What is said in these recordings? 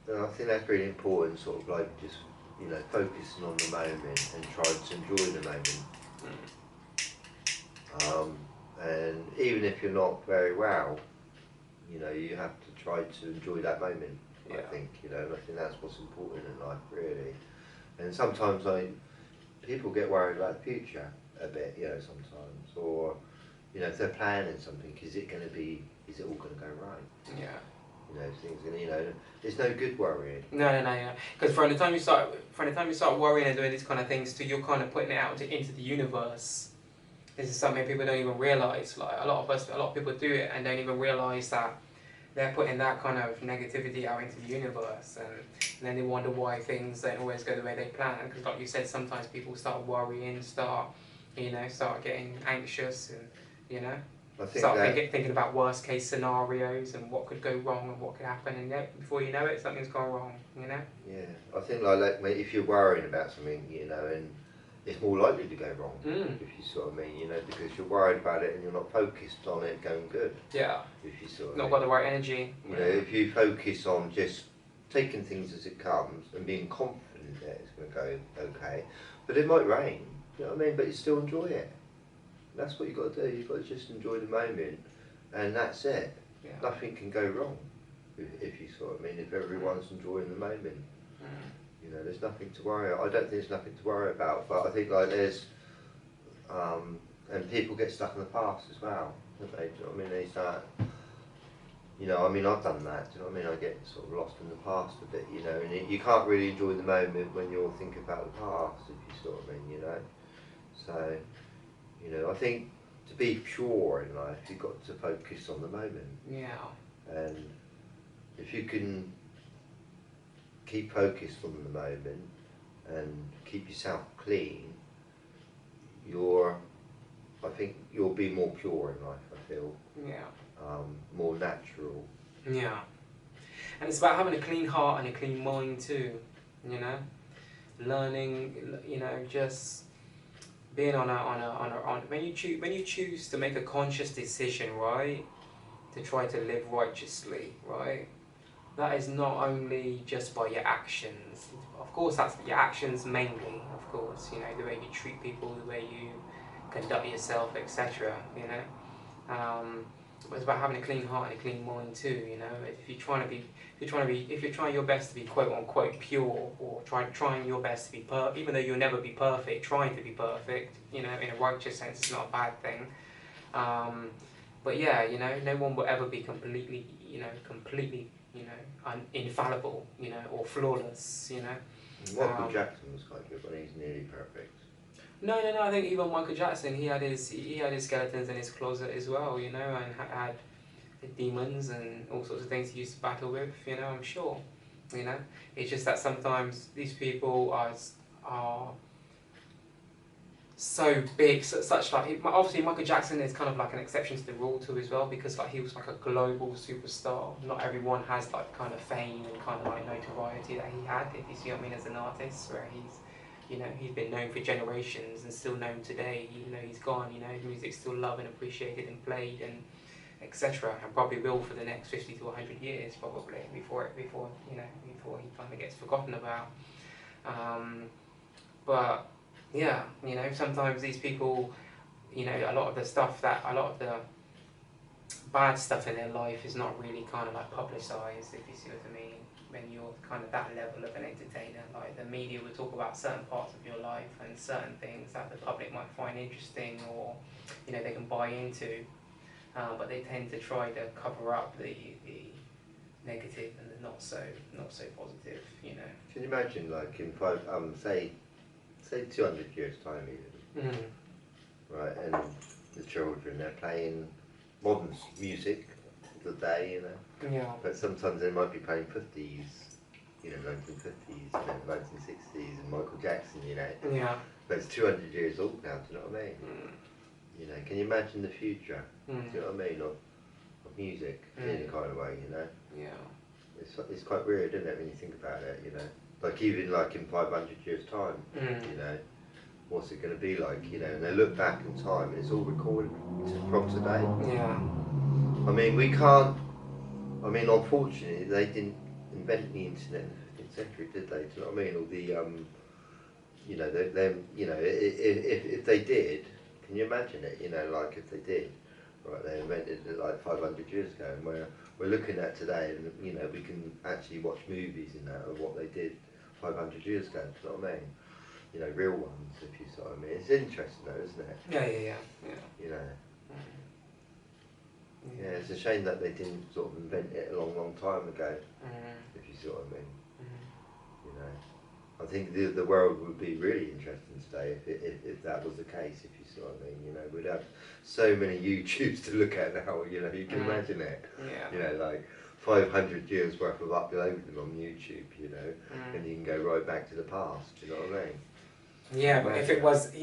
And I think that's really important, sort of like just, you know, focusing on the moment and trying to enjoy the moment. And even if you're not very well, you know, you have to try to enjoy that moment. I think, you know, and I think that's what's important in life, really. And sometimes people get worried about the future a bit, you know, sometimes, or, you know, if they're planning something, is it all going to go right? Yeah. You know, things, you know, there's no good worrying. No, yeah. Because from the time you start worrying and doing these kind of things, you're kind of putting it out into the universe. This is something people don't even realise. Like a lot of people do it and don't even realise that they're putting that kind of negativity out into the universe, and then they wonder why things don't always go the way they plan. Because, like you said, sometimes people start worrying, start getting anxious, and you know. Start thinking about worst case scenarios and what could go wrong and what could happen, and yet before you know it, something's gone wrong, you know? Yeah, I think like if you're worrying about something, you know, and it's more likely to go wrong, if you sort of mean, you know, because you're worried about it and you're not focused on it going good. Yeah. If you sort of not got the right energy. You know, if you focus on just taking things as it comes and being confident that it's going to go okay, but it might rain, you know what I mean, but you still enjoy it. That's what you've got to do. You've got to just enjoy the moment, and that's it. Yeah. Nothing can go wrong if you sort of mean, if everyone's enjoying the moment. You know, there's nothing to worry about. I don't think there's nothing to worry about, but I think like there's, and people get stuck in the past as well, don't they? Do you know what I mean? They start, you know, I mean, I've done that, do you know what I mean? I get sort of lost in the past a bit, you know, and you can't really enjoy the moment when you're thinking about the past, if you sort of mean, you know. So, you know, I think to be pure in life, you've got to focus on the moment. Yeah. And if you can keep focused on the moment and keep yourself clean, I think you'll be more pure in life, I feel. Yeah. More natural. Yeah. And it's about having a clean heart and a clean mind too, you know? Learning, you know, just being on when you choose to make a conscious decision, right, to try to live righteously, right, that is not only just by your actions. Of course, that's your actions mainly, of course, you know, the way you treat people, the way you conduct yourself, etc., you know. But it's about having a clean heart and a clean mind too, you know. If you're trying your best to be quote unquote pure, or trying your best to be even though you'll never be perfect, trying to be perfect, you know, in a righteous sense, it's not a bad thing. But yeah, you know, no one will ever be completely, infallible, you know, or flawless, you know. Michael Jackson was quite good, but he's nearly perfect. No. I think even Michael Jackson, he had his skeletons in his closet as well, you know, and had demons and all sorts of things he used to battle with, you know. I'm sure, you know. It's just that sometimes these people are so big, such like obviously Michael Jackson is kind of like an exception to the rule too as well, because like he was like a global superstar. Not everyone has like kind of fame and kind of like notoriety that he had, if you see what I mean, as an artist, where he's been known for generations and still known today, even though he's gone. You know, his music's still loved and appreciated and played and etc. And probably will for the next 50 to 100 years probably before he kind of gets forgotten about. But yeah, you know, sometimes these people, you know, a lot of the bad stuff in their life is not really kind of like publicised, if you see what I mean. When you're kind of that level of an entertainer, like the media will talk about certain parts of your life and certain things that the public might find interesting, or you know, they can buy into, but they tend to try to cover up the negative and the not so positive, you know. Can you imagine, like in say 200 years time even, right, and the children, they're playing modern music of the day, you know. Yeah. But sometimes they might be playing 50s, you know, 1950s, you know, 1960s, and Michael Jackson, you know. Yeah. But it's 200 years old now, do you know what I mean? You know, can you imagine the future, do you know what I mean, of music in a kind of way, you know? Yeah. It's quite weird, isn't it, when you think about it, you know? Like even like in 500 years time, you know, what's it going to be like, you know? And they look back in time and it's all recorded from today. Yeah. I mean, we can't, I mean, unfortunately, they didn't, invent the internet in the 15th century, did they? Do you know what I mean? Or the you know, them, you know, if they did, can you imagine it? You know, like if they did, right? They invented it like 500 years ago, and we're looking at today, and you know, we can actually watch movies in that of what they did 500 years ago. Do you know what I mean? You know, real ones, if you see what I mean. It's interesting though, isn't it? Yeah. You know. Yeah, it's a shame that they didn't sort of invent it a long time ago, if you see what I mean. You know, I think the world would be really interesting today if that was the case, if you see what I mean. You know, we'd have so many YouTubes to look at now, you know, you can imagine it. Yeah. You know, like 500 years worth of uploading on YouTube, you know, and you can go right back to the past, you know what I mean? Yeah, but if it was,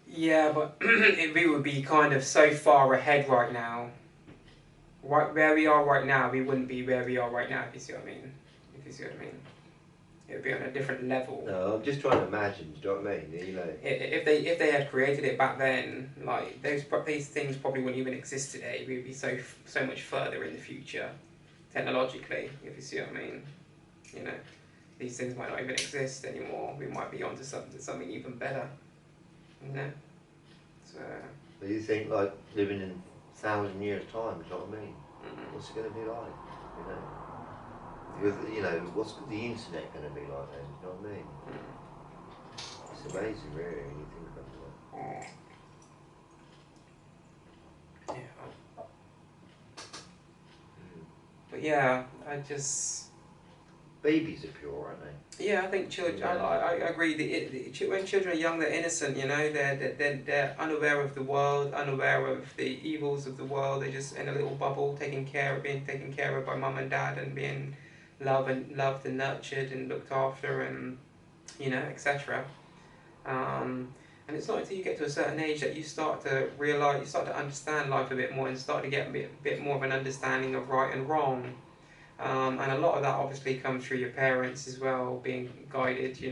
yeah, but we would be kind of so far ahead right now. Right where we are right now, we wouldn't be where we are right now. If you see what I mean? If you see what I mean, it would be on a different level. No, I'm just trying to imagine. Do you know what I mean? You know, if they had created it back then, like these things probably wouldn't even exist today. We'd be so much further in the future, technologically. If you see what I mean, you know, these things might not even exist anymore. We might be onto something even better. You know, so. But you think like living in 1,000 years time, do you know what I mean? What's it going to be like, you know? Because, you know, what's the internet going to be like then, do you know what I mean? It's amazing really when you think about it. Yeah. But yeah, I just... Babies are pure, aren't they? Yeah, I think children. I agree. When children are young, they're innocent. You know, they're unaware of the world, unaware of the evils of the world. They're just in a little bubble, being taken care of by mum and dad, and being loved and nurtured and looked after, and you know, etc. And it's not until you get to a certain age that you start to realise, you start to understand life a bit more, and start to get a bit more of an understanding of right and wrong. And a lot of that obviously comes through your parents as well, being guided. You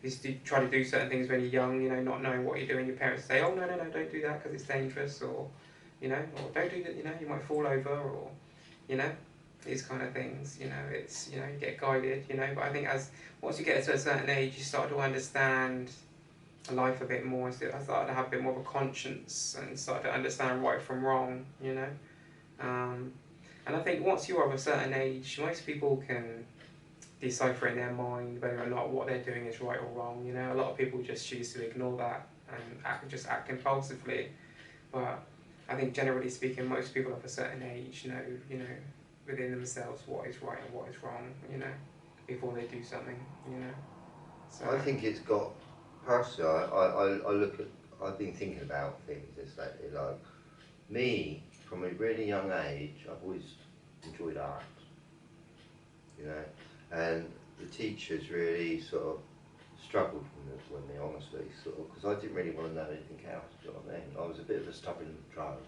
used to try to do certain things when you're young, you know, not knowing what you're doing. Your parents say, "Oh no, don't do that because it's dangerous," or you know, or "Don't do that, you know, you might fall over," or you know, these kind of things. You know, it's you get guided. You know, but I think once you get to a certain age, you start to understand life a bit more. So I started to have a bit more of a conscience and start to understand right from wrong. You know. And I think once you're of a certain age, most people can decipher in their mind whether or not what they're doing is right or wrong. You know, a lot of people just choose to ignore that and act impulsively. But I think generally speaking, most people of a certain age know within themselves what is right and what is wrong. You know, before they do something. You know. So I think it's got. Personally, I look at. I've been thinking about things. It's like me. From a really young age, I've always enjoyed art, you know, and the teachers really sort of struggled with me, honestly, sort of, because I didn't really want to know anything else, do you know what I mean? I was a bit of a stubborn child,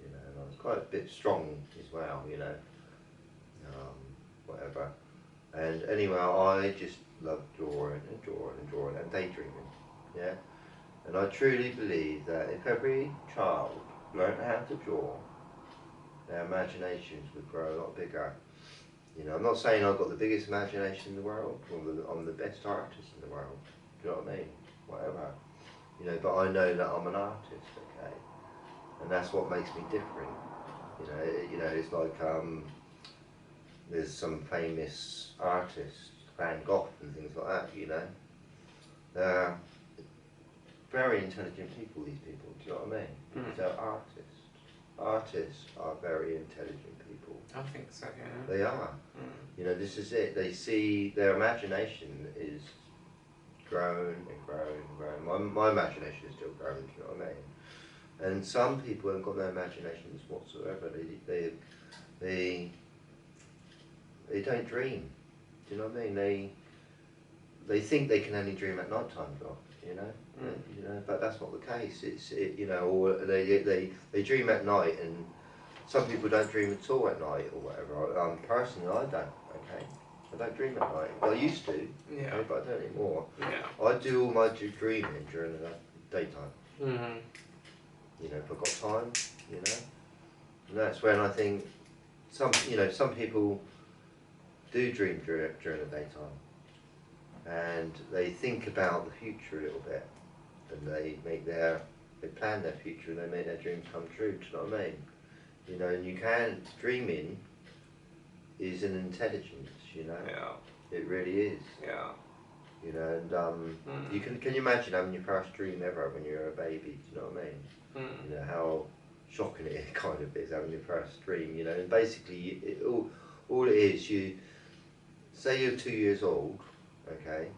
you know, and I was quite a bit strong as well, you know, whatever. And anyway, I just loved drawing and daydreaming, yeah? And I truly believe that if every child learn how to draw, their imaginations would grow a lot bigger. You know, I'm not saying I've got the biggest imagination in the world, or I'm the best artist in the world. Do you know what I mean? Whatever. You know, but I know that I'm an artist, okay? And that's what makes me different. You know, it's like there's some famous artists, Van Gogh and things like that. You know, they're very intelligent people. These people. Do you know what I mean? Because they're artists. Artists are very intelligent people. I think so, yeah. They are. You know, this is it. They see their imagination is growing and growing and growing. My imagination is still growing, do you know what I mean? And some people haven't got no imaginations whatsoever. They don't dream. Do you know what I mean? They think they can only dream at night time, you know. You know, but that's not the case. You know, or they dream at night, and some people don't dream at all at night or whatever. Personally, I don't. Okay, I don't dream at night. I used to, yeah, okay, but I don't anymore. Yeah, I do all my dreaming during the daytime. Mm-hmm. You know, if I've got time, you know, and that's when I think some people do dream during the daytime, and they think about the future a little bit, and they plan their future, and they make their dreams come true. Do you know what I mean? You know, and you can dreaming is an intelligence. You know, Yeah. it really is. Yeah. You know, and you can you imagine having your first dream ever when you're a baby? Do you know what I mean? You know how shocking it kind of is having your first dream. You know, and basically all it is, you say you're 2 years old, okay.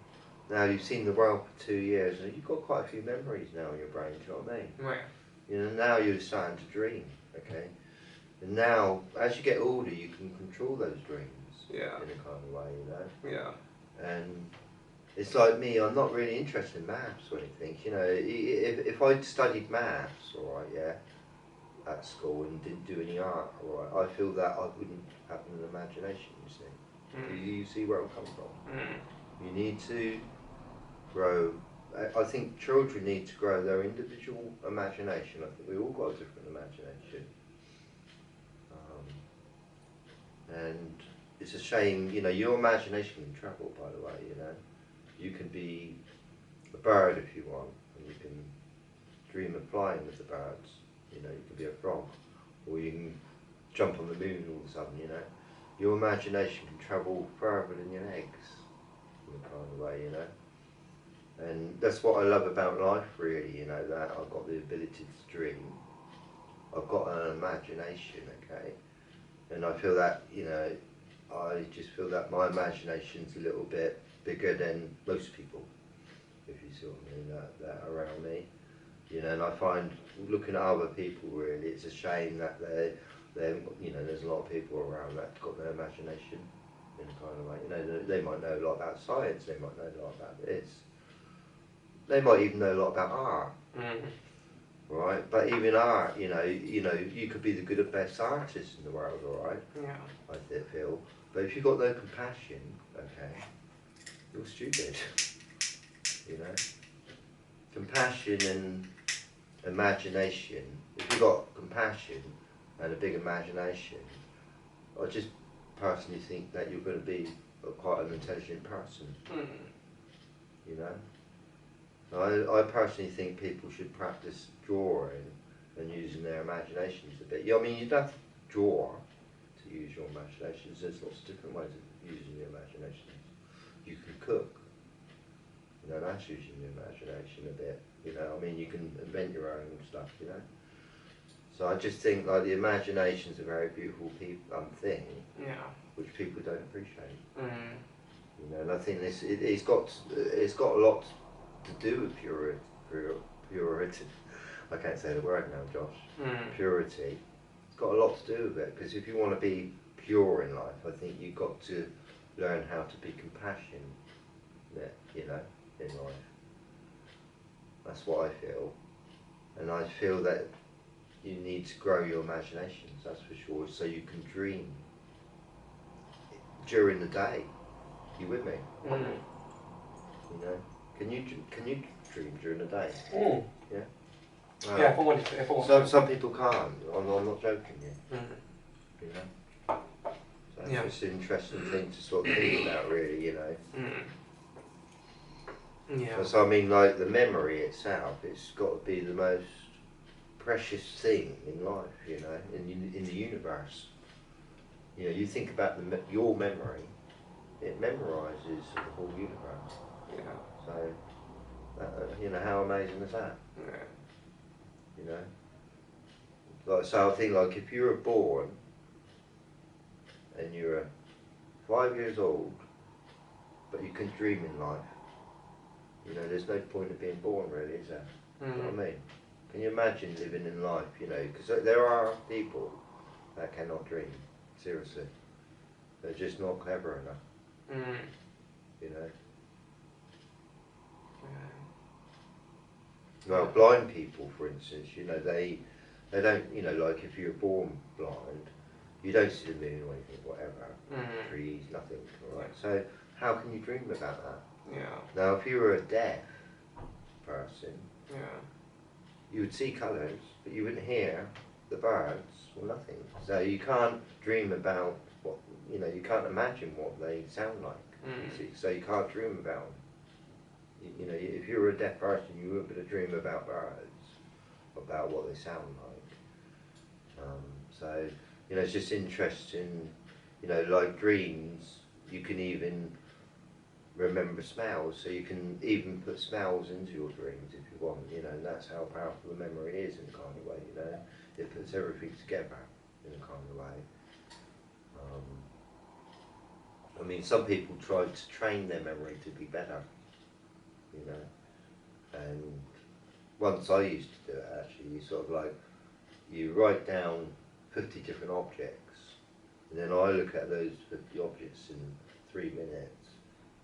Now you've seen the world for 2 years, and you've got quite a few memories now in your brain. Do you know what I mean? Right. You know, now you're starting to dream, okay. And now, as you get older, you can control those dreams. Yeah. In a kind of way, you know. Yeah. And it's like me, I'm not really interested in maths or anything. You know, if I'd studied maths, all right, yeah, at school and didn't do any art, all right, I feel that I wouldn't have an imagination. You see, you see where I'm coming from. You need to grow. I think children need to grow their individual imagination. I think we all got a different imagination. And it's a shame, you know, your imagination can travel, by the way, you know. You can be a bird if you want, and you can dream of flying with the birds. You know, you can be a frog, or you can jump on the moon all of a sudden, you know. Your imagination can travel further than your legs, in a kind of way, you know. And that's what I love about life, really, you know, that I've got the ability to dream. I've got an imagination, okay. And I feel that, you know, I just feel that my imagination's a little bit bigger than most people, if you see what I mean, that are around me. You know, and I find, looking at other people, really, it's a shame that they're you know, there's a lot of people around that got their imagination in a kind of way. You know, they might know a lot about science, they might know a lot about this. They might even know a lot about art. Right, but even art, you know, you could be the best artist in the world, all right? Yeah. I feel, but if you've got no compassion, okay, you're stupid. You know, compassion and imagination. If you've got compassion and a big imagination, I just personally think that you're going to be quite an intelligent person. You know. I personally think people should practice drawing and using their imaginations a bit. Yeah, I mean, you don't have to draw to use your imaginations. There's lots of different ways of using your imagination. You can cook. You know, that's using your imagination a bit. You know, I mean, you can invent your own stuff, you know. So I just think, like, the imagination's a very beautiful thing, which people don't appreciate. You know, and I think it's got a lot to do with purity. I can't say the word now, Josh. Purity. It's got a lot to do with it, because if you want to be pure in life, I think you've got to learn how to be compassionate, you know, in life. That's what I feel. And I feel that you need to grow your imaginations, that's for sure, so you can dream during the day. You with me? You know? Can you dream during the day? Yeah. Yeah, if I wanted to. Some people can't. I'm not joking. Yeah. You know. So it's an interesting thing to sort of think about, really. You know. Yeah. So I mean, like, the memory itself, it's got to be the most precious thing in life. You know, in the universe. You know, you think about your memory. It memorises the whole universe. Yeah. So, you know, how amazing is that? Yeah. You know? Like, so I think, like, if you were born and you were 5 years old, but you can dream in life, you know, there's no point of being born, really, is there? You know what I mean? Can you imagine living in life, you know? Because there are people that cannot dream, seriously. They're just not clever enough. You know? Well, blind people, for instance, you know, they don't, you know, like, if you're born blind, you don't see the moon or anything, whatever, trees, nothing, all right? So how can you dream about that? Yeah. Now, if you were a deaf person, Yeah. you would see colours, but you wouldn't hear the birds, well, nothing. So you can't dream about what, you know, you can't imagine what they sound like. You see? So you can't dream about them. You know, if you were a deaf person, you wouldn't be able to dream about birds, about what they sound like. So, you know, it's just interesting, you know, like dreams, you can even remember smells, so you can even put smells into your dreams if you want, you know, and that's how powerful the memory is in a kind of way, you know. It puts everything together in a kind of way. I mean, some people try to train their memory to be better, you know, and once I used to do it actually, you sort of like, you write down 50 different objects, and then I look at those 50 objects in 3 minutes,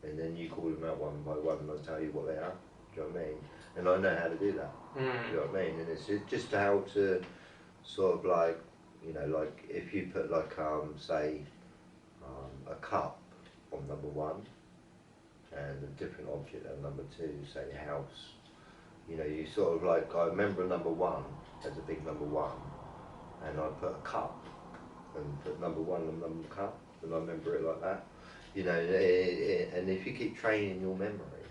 and then you call them out one by one and I'll tell you what they are, do you know what I mean? And I know how to do that, do you know what I mean? And it's just how to sort of like, you know, like if you put like, say, a cup on number 1, and a different object on number 2, say a house, you know, you sort of like, I remember number 1 as a big number 1, and I put a cup, and put number 1 on number cup, and I remember it like that. You know, and if you keep training your memory,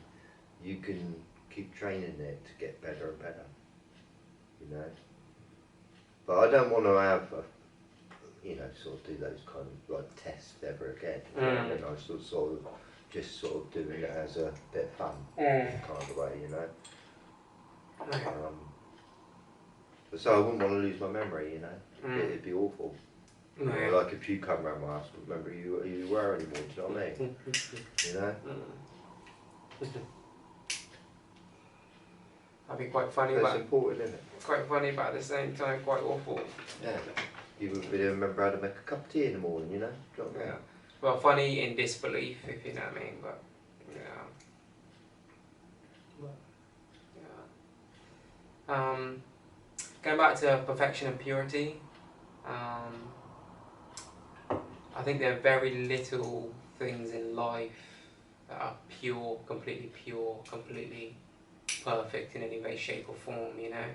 you can keep training it to get better and better, you know. But I don't want to have, you know, sort of do those kind of like tests ever again. You know? And I sort of just sort of doing it as a bit of fun, kind of way, you know. So I wouldn't want to lose my memory, you know. It'd be awful. You know, like if you come round my house, I remember who you were anymore, do you know what I mean? You know? That'd be quite funny, That's but important, isn't it? quite funny, but at the same time quite awful. Yeah. You wouldn't be able to remember how to make a cup of tea in the morning, you know? Do you know what I mean? Well, funny in disbelief, if you know what I mean, but going back to perfection and purity, I think there are very little things in life that are pure, completely perfect in any way, shape or form, you know.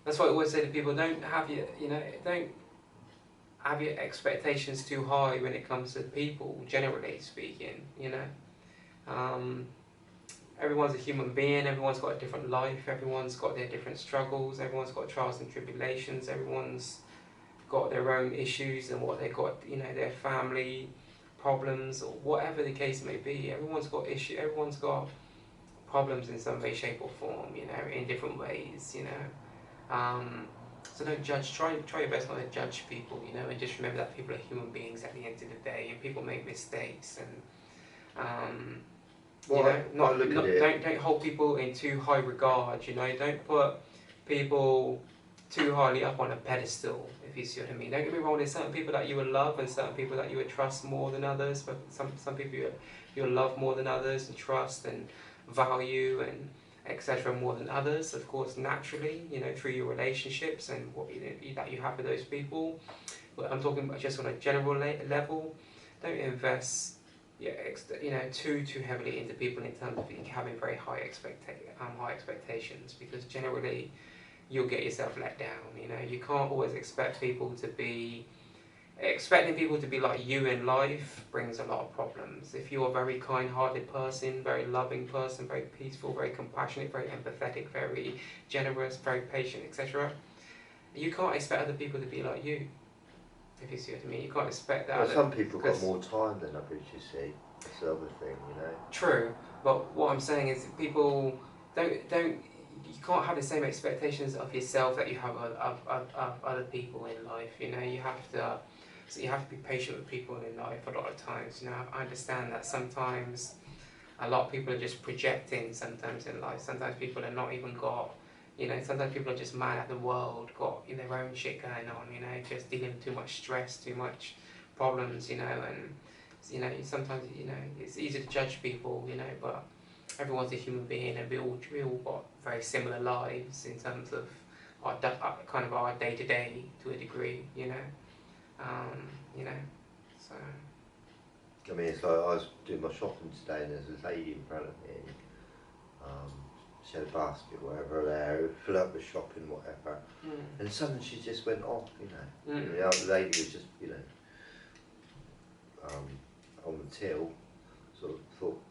That's why I always say to people, don't have your expectations too high when it comes to people, generally speaking, you know. Everyone's a human being, everyone's got a different life, everyone's got their different struggles, everyone's got trials and tribulations, everyone's got their own issues and what they've got, you know, their family problems or whatever the case may be. Everyone's got everyone's got problems in some way, shape or form, you know, in different ways, you know. So don't judge, try your best not to judge people, you know, and just remember that people are human beings at the end of the day and people make mistakes and well, you know, don't hold people in too high regard, you know, don't put people too highly up on a pedestal, if you see what I mean. Don't get me wrong, there's certain people that you will love and certain people that you would trust more than others, but some people you'll love more than others and trust and value and etc. more than others, of course, naturally, you know, through your relationships and what that you have with those people. But I'm talking about just on a general level. Don't invest too heavily into people in terms of having very high expectations, because generally you'll get yourself let down. You know, you can't always expect people to be. Expecting people to be like you in life brings a lot of problems. If you're a very kind-hearted person, very loving person, very peaceful, very compassionate, very empathetic, very generous, very patient, etc., you can't expect other people to be like you. If you see what I mean, you can't expect that. Well, some people got more time than others, you see. That's the other thing, you know. True, but what I'm saying is people don't. You can't have the same expectations of yourself that you have of other people in life. You know, you have to. So you have to be patient with people in life a lot of times. You know, I understand that sometimes a lot of people are just projecting sometimes in life. Sometimes people are not even got, you know, sometimes people are just mad at the world, got their own shit going on, you know, just dealing with too much stress, too much problems, you know, and, you know, sometimes, you know, it's easy to judge people, you know, but everyone's a human being and we all got very similar lives in terms of our day-to-day to a degree, you know. You know, so. I mean, it's like I was doing my shopping today and there's this lady in front of me. she had a basket, whatever, there, fill up with shopping, whatever. And suddenly she just went off, you know. The other lady was just, you know, on the till, sort of thought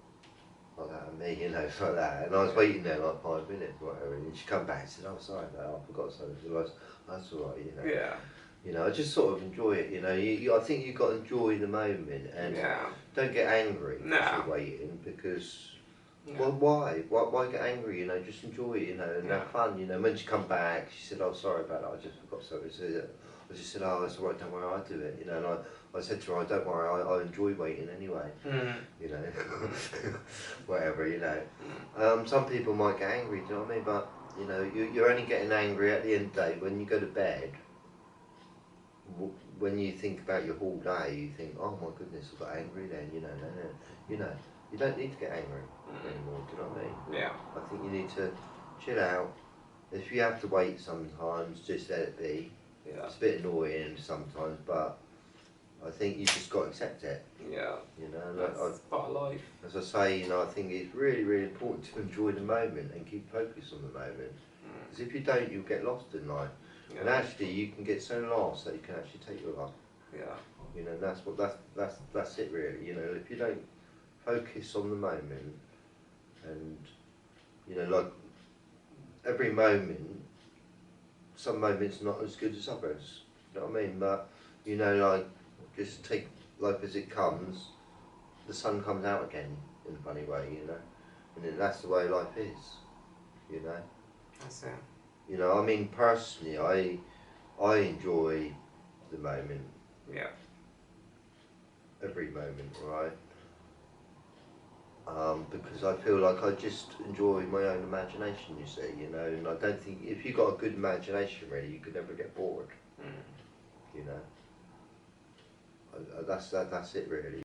like that of me, you know, like that. And I was waiting there like 5 minutes, whatever, and she come back and said, "Oh, sorry about that, I forgot something." I said, "That's all right, you know." Yeah. You know, I just sort of enjoy it, you know. I think you've got to enjoy the moment and don't get angry as you're waiting, because well, why get angry, you know? Just enjoy it, you know, and have fun, you know. When she come back, she said, "Oh, sorry about that, I just forgot something." So I just said, "Oh, it's all right, don't worry, I'll do it," you know. And I said to her, "Oh, don't worry, I enjoy waiting anyway," you know, whatever, you know. Some people might get angry, do you know what I mean? But, you know, you're only getting angry at the end of the day when you go to bed. When you think about your whole day, you think, "Oh my goodness, I got angry then," you know. You know, you don't need to get angry anymore, do you know what I mean? Yeah. I think you need to chill out. If you have to wait sometimes, just let it be. Yeah. It's a bit annoying sometimes, but I think you just got to accept it. Yeah. You know, that's part of life. As I say, you know, I think it's really, really important to enjoy the moment and keep focused on the moment. Because if you don't, you'll get lost in life. Yeah. And actually, you can get so lost that you can actually take your life. Yeah. You know, that's it really. You know, if you don't focus on the moment, and you know, like every moment, some moments not as good as others. You know what I mean? But you know, like just take life as it comes. The sun comes out again in a funny way, you know, and then that's the way life is. You know. That's it. You know, I mean, personally, I enjoy the moment. Yeah. Every moment, right? Because I feel like I just enjoy my own imagination, you see, you know, and I don't think, if you've got a good imagination, really, you could never get bored, you know. That's it, really.